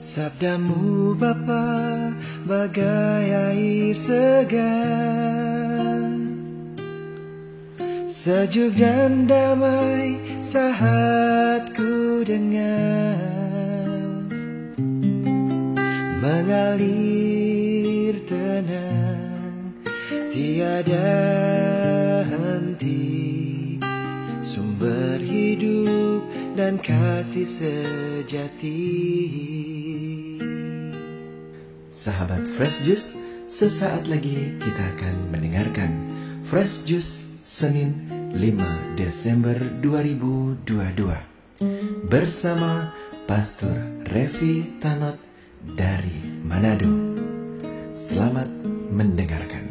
Sabdamu Bapa bagai air segar, sejuk dan damai saat ku dengar, mengalir tenang tiada henti, sumber hidup dan kasih sejati. Sahabat Fresh Juice, sesaat lagi kita akan mendengarkan Fresh Juice Senin 5 Desember 2022 bersama Pastor Revi Tanot dari Manado. Selamat mendengarkan.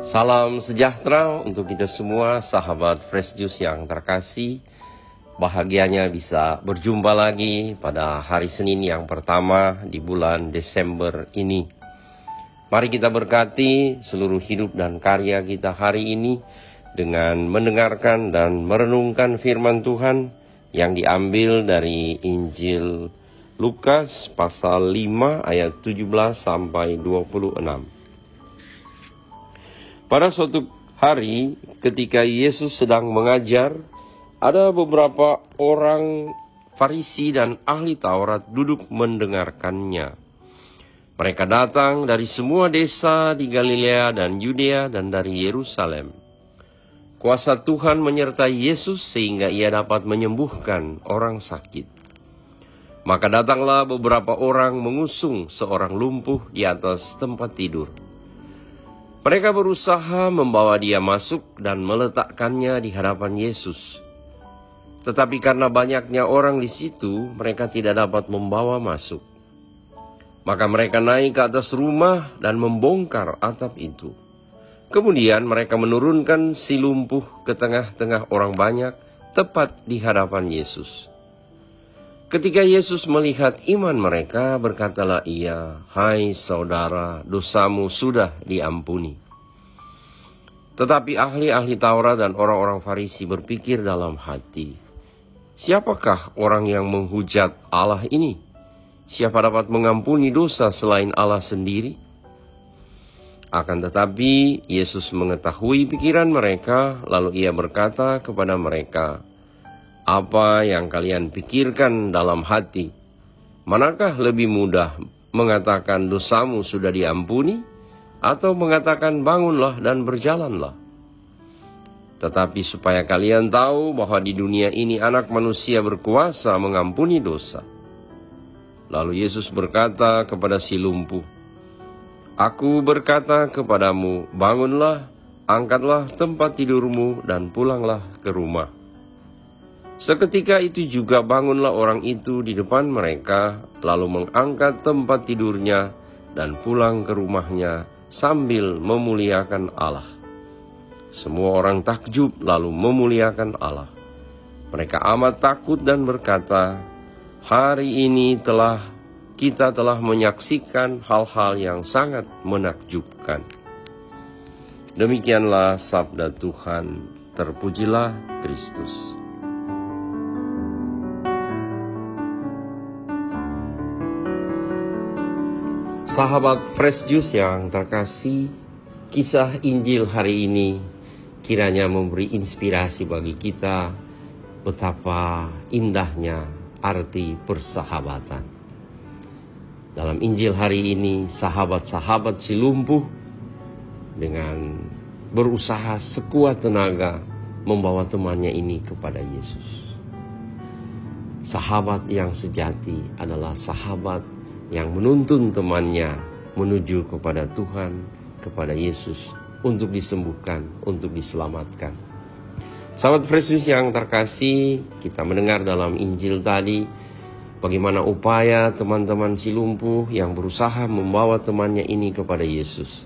Salam sejahtera untuk kita semua, sahabat Fresh Juice yang terkasih. Bahagianya bisa berjumpa lagi pada hari Senin yang pertama di bulan Desember ini. Mari kita berkati seluruh hidup dan karya kita hari ini dengan mendengarkan dan merenungkan firman Tuhan yang diambil dari Injil Lukas pasal 5 ayat 17 sampai 26. Pada suatu hari ketika Yesus sedang mengajar, ada beberapa orang Farisi dan ahli Taurat duduk mendengarkannya. Mereka datang dari semua desa di Galilea dan Yudea dan dari Yerusalem. Kuasa Tuhan menyertai Yesus sehingga ia dapat menyembuhkan orang sakit. Maka datanglah beberapa orang mengusung seorang lumpuh di atas tempat tidur. Mereka berusaha membawa dia masuk dan meletakkannya di hadapan Yesus. Tetapi karena banyaknya orang di situ, mereka tidak dapat membawa masuk. Maka mereka naik ke atas rumah dan membongkar atap itu. Kemudian mereka menurunkan si lumpuh ke tengah-tengah orang banyak, tepat di hadapan Yesus. Ketika Yesus melihat iman mereka, berkatalah ia, "Hai saudara, dosamu sudah diampuni." Tetapi ahli-ahli Taurat dan orang-orang Farisi berpikir dalam hati, "Siapakah orang yang menghujat Allah ini? Siapa dapat mengampuni dosa selain Allah sendiri?" Akan tetapi Yesus mengetahui pikiran mereka, lalu ia berkata kepada mereka, "Apa yang kalian pikirkan dalam hati? Manakah lebih mudah mengatakan dosamu sudah diampuni, atau mengatakan bangunlah dan berjalanlah? Tetapi supaya kalian tahu bahwa di dunia ini anak manusia berkuasa mengampuni dosa." Lalu Yesus berkata kepada si lumpuh, "Aku berkata kepadamu, bangunlah, angkatlah tempat tidurmu dan pulanglah ke rumah." Seketika itu juga bangunlah orang itu di depan mereka, lalu mengangkat tempat tidurnya dan pulang ke rumahnya sambil memuliakan Allah. Semua orang takjub lalu memuliakan Allah. Mereka amat takut dan berkata, "Hari ini kita telah menyaksikan hal-hal yang sangat menakjubkan." Demikianlah sabda Tuhan. Terpujilah Kristus. Sahabat Fresh Juice yang terkasih, kisah Injil hari ini kiranya memberi inspirasi bagi kita betapa indahnya arti persahabatan. Dalam Injil hari ini, sahabat-sahabat si lumpuh dengan berusaha sekuat tenaga membawa temannya ini kepada Yesus. Sahabat yang sejati adalah sahabat yang menuntun temannya menuju kepada Tuhan, kepada Yesus, untuk disembuhkan, untuk diselamatkan. Sahabat Fresh Juice yang terkasih, kita mendengar dalam Injil tadi bagaimana upaya teman-teman si lumpuh yang berusaha membawa temannya ini kepada Yesus.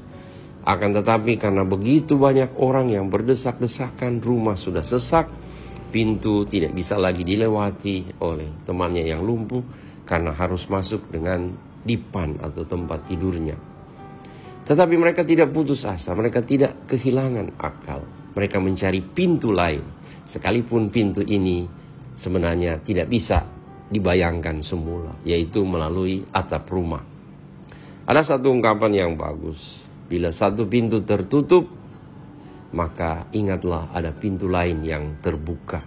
Akan tetapi karena begitu banyak orang yang berdesak-desakan, rumah sudah sesak, pintu tidak bisa lagi dilewati oleh temannya yang lumpuh, karena harus masuk dengan dipan atau tempat tidurnya. Tetapi mereka tidak putus asa, mereka tidak kehilangan akal. Mereka mencari pintu lain. Sekalipun pintu ini sebenarnya tidak bisa dibayangkan semula, yaitu melalui atap rumah. Ada satu ungkapan yang bagus, bila satu pintu tertutup, maka ingatlah ada pintu lain yang terbuka.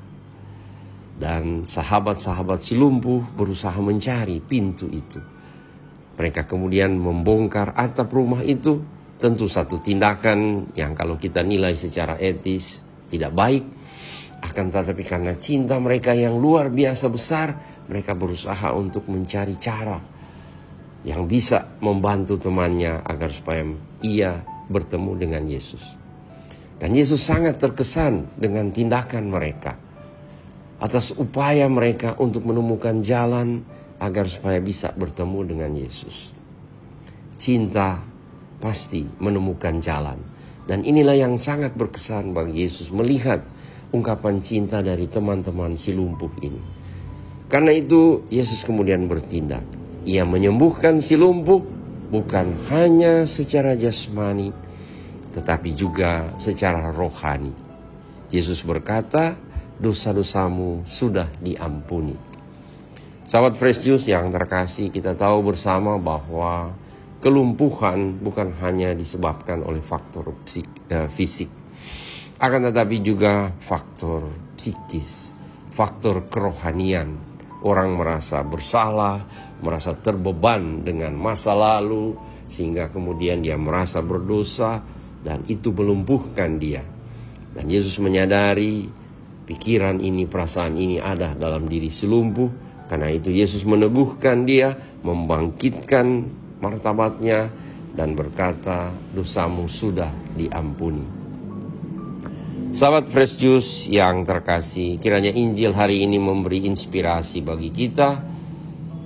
Dan sahabat-sahabat si lumpuh berusaha mencari pintu itu. Mereka kemudian membongkar atap rumah itu. Tentu satu tindakan yang kalau kita nilai secara etis tidak baik. Akan tetapi karena cinta mereka yang luar biasa besar, mereka berusaha untuk mencari cara yang bisa membantu temannya agar supaya ia bertemu dengan Yesus. Dan Yesus sangat terkesan dengan tindakan mereka, atas upaya mereka untuk menemukan jalan agar supaya bisa bertemu dengan Yesus. Cinta pasti menemukan jalan. Dan inilah yang sangat berkesan bagi Yesus melihat ungkapan cinta dari teman-teman si lumpuh ini. Karena itu Yesus kemudian bertindak. Ia menyembuhkan si lumpuh bukan hanya secara jasmani, tetapi juga secara rohani. Yesus berkata, dosa-dosamu sudah diampuni. Sahabat Fresh Juice yang terkasih, kita tahu bersama bahwa kelumpuhan bukan hanya disebabkan oleh faktor fisik, akan tetapi juga faktor psikis, faktor kerohanian. Orang merasa bersalah, merasa terbeban dengan masa lalu, sehingga kemudian dia merasa berdosa, dan itu melumpuhkan dia. Dan Yesus menyadari pikiran ini, perasaan ini ada dalam diri si lumpuh. Karena itu Yesus meneguhkan dia, membangkitkan martabatnya, dan berkata, dosamu sudah diampuni. Sahabat Fresh Juice yang terkasih, kiranya Injil hari ini memberi inspirasi bagi kita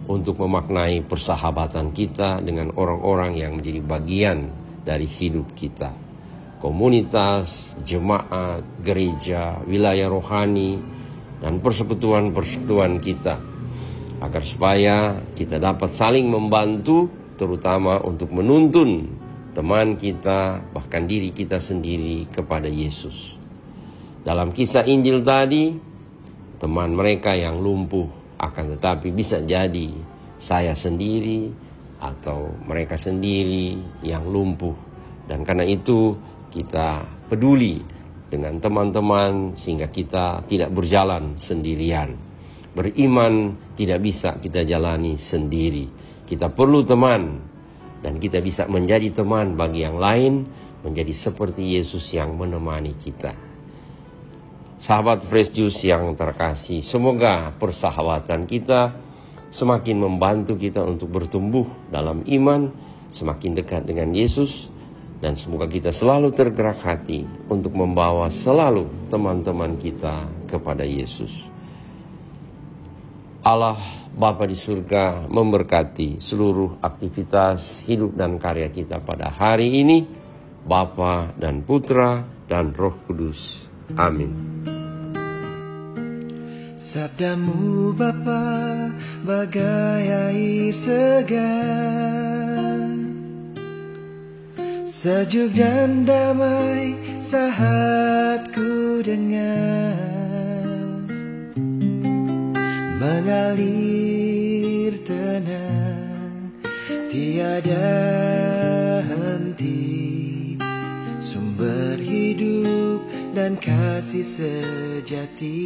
untuk memaknai persahabatan kita dengan orang-orang yang menjadi bagian dari hidup kita. Komunitas, jemaat, gereja, wilayah rohani, dan persekutuan-persekutuan kita. Agar supaya kita dapat saling membantu, terutama untuk menuntun teman kita, bahkan diri kita sendiri kepada Yesus. Dalam kisah Injil tadi, teman mereka yang lumpuh akan tetapi bisa jadi saya sendiri atau mereka sendiri yang lumpuh. Dan karena itu kita peduli dengan teman-teman sehingga kita tidak berjalan sendirian. Beriman tidak bisa kita jalani sendiri. Kita perlu teman dan kita bisa menjadi teman bagi yang lain, menjadi seperti Yesus yang menemani kita. Sahabat Fresh Juice yang terkasih, semoga persahabatan kita semakin membantu kita untuk bertumbuh dalam iman, semakin dekat dengan Yesus, dan semoga kita selalu tergerak hati untuk membawa selalu teman-teman kita kepada Yesus. Allah Bapa di surga memberkati seluruh aktivitas hidup dan karya kita pada hari ini, Bapa dan Putra dan Roh Kudus. Amin. Sabdamu Bapa bagai air segar, sejuk dan damai saat ku dengar, mengalir tenang tiada henti, sumber hidup dan kasih sejati.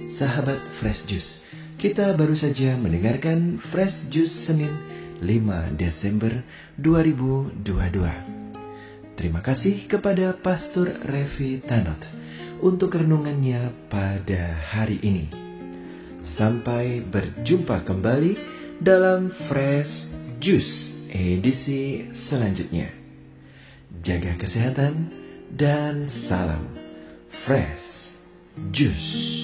Sahabat Fresh Juice, kita baru saja mendengarkan Fresh Juice Senin 5 Desember 2022. Terima kasih kepada Pastor Revi Tanot untuk renungannya pada hari ini. Sampai berjumpa kembali dalam Fresh Juice edisi selanjutnya. Jaga kesehatan dan salam Fresh Juice.